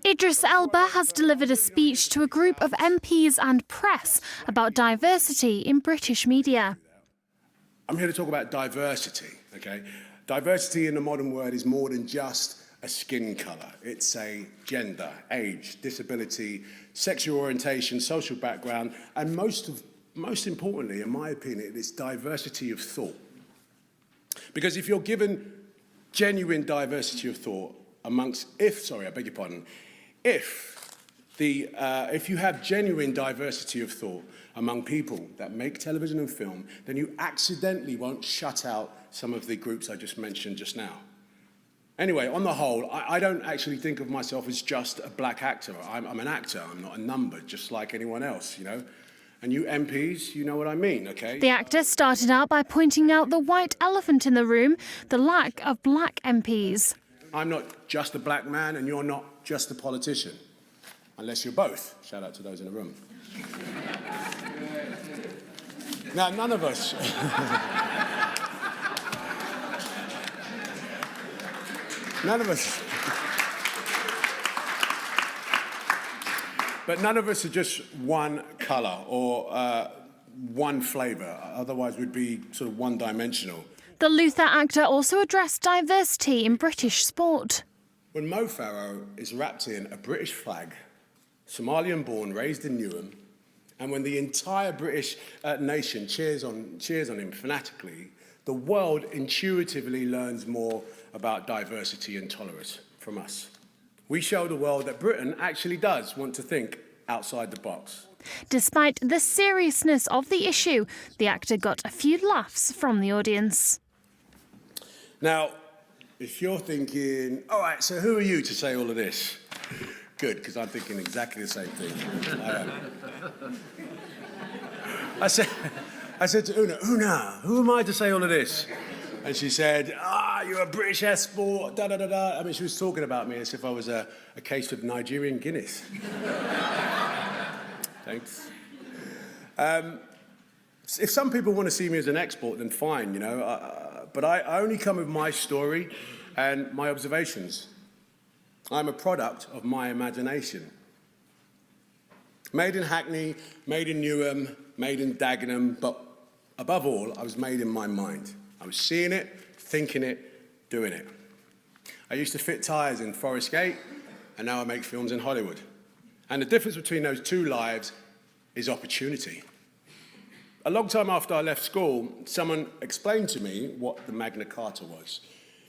Idris Elba has delivered a speech to a group of MPs and press about diversity in British media. I'm here to talk about diversity, okay? Diversity in the modern world is more than just a skin colour. It's a gender, age, disability, sexual orientation, social background, and most importantly, in my opinion, it's diversity of thought. Because if you're given genuine diversity of thought if you have genuine diversity of thought among people that make television and film, then you accidentally won't shut out some of the groups I just mentioned just now. Anyway, on the whole, I don't actually think of myself as just a black actor. I'm an actor, I'm not a number, just like anyone else, you know? And you MPs, you know what I mean, okay? The actor started out by pointing out the white elephant in the room, the lack of black MPs. I'm not just a black man and you're not just a politician. Unless you're both. Shout out to those in the room. Now, none of us... But none of us are just one colour or one flavour. Otherwise, we'd be sort of one-dimensional. The Luther actor also addressed diversity in British sport. When Mo Farah is wrapped in a British flag, Somalian-born, raised in Newham, and when the entire British nation cheers on him fanatically, the world intuitively learns more about diversity and tolerance from us. We show the world that Britain actually does want to think outside the box. Despite the seriousness of the issue, the actor got a few laughs from the audience. Now, if you're thinking, all right, so who are you to say all of this? Good, because I'm thinking exactly the same thing. I said to Una, who am I to say all of this? And she said, you're a British esport, da-da-da-da. I mean, she was talking about me as if I was a case of Nigerian Guinness. Thanks. If some people want to see me as an export, then fine, you know. But I only come with my story and my observations. I'm a product of my imagination. Made in Hackney, made in Newham, made in Dagenham, but above all, I was made in my mind. I was seeing it, thinking it, doing it. I used to fit tyres in Forest Gate, and now I make films in Hollywood. And the difference between those two lives is opportunity. A long time after I left school, someone explained to me what the Magna Carta was.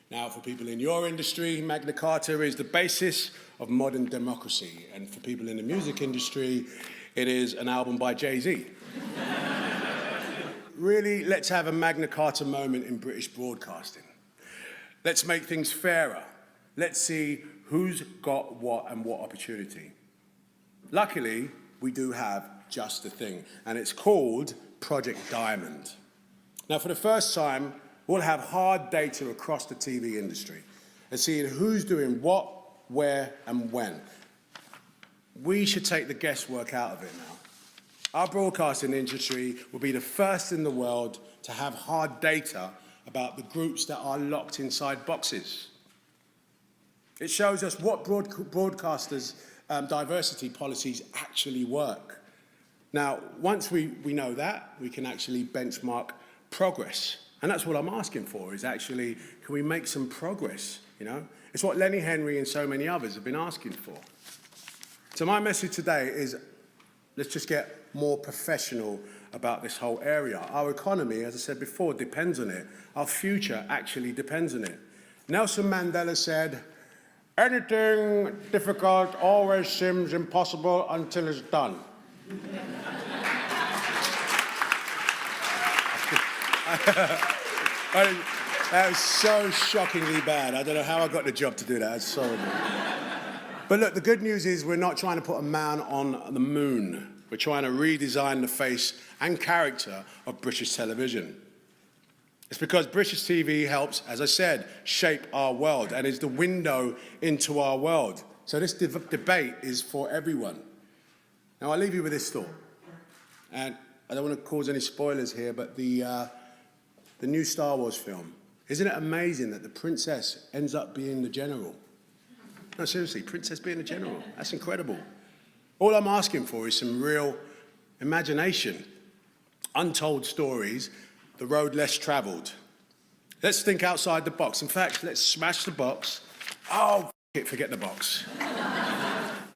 Now, for people in your industry, Magna Carta is the basis of modern democracy. And for people in the music industry, it is an album by Jay-Z. Really, let's have a Magna Carta moment in British broadcasting. Let's make things fairer. Let's see who's got what and what opportunity. Luckily, we do have just a thing, and it's called Project Diamond. Now, for the first time, we'll have hard data across the TV industry and seeing who's doing what, where, and when. We should take the guesswork out of it now. Our broadcasting industry will be the first in the world to have hard data about the groups that are locked inside boxes. It shows us what broadcasters' diversity policies actually work. Now, once we know that, we can actually benchmark progress. And that's what I'm asking for, is actually, can we make some progress, you know? It's what Lenny Henry and so many others have been asking for. So my message today is, let's just get more professional about this whole area. Our economy, as I said before, depends on it. Our future actually depends on it. Nelson Mandela said, anything difficult always seems impossible until it's done. That was so shockingly bad. I don't know how I got the job to do that. It's so bad. But look, the good news is we're not trying to put a man on the moon. We're trying to redesign the face and character of British television. It's because British TV helps, as I said, shape our world and is the window into our world. So this debate is for everyone. Now, I'll leave you with this thought. And I don't want to cause any spoilers here, but the new Star Wars film, isn't it amazing that the princess ends up being the general? No, seriously, Princess being a general, that's incredible. All I'm asking for is some real imagination, untold stories, the road less travelled. Let's think outside the box. In fact, let's smash the box. Oh, forget the box.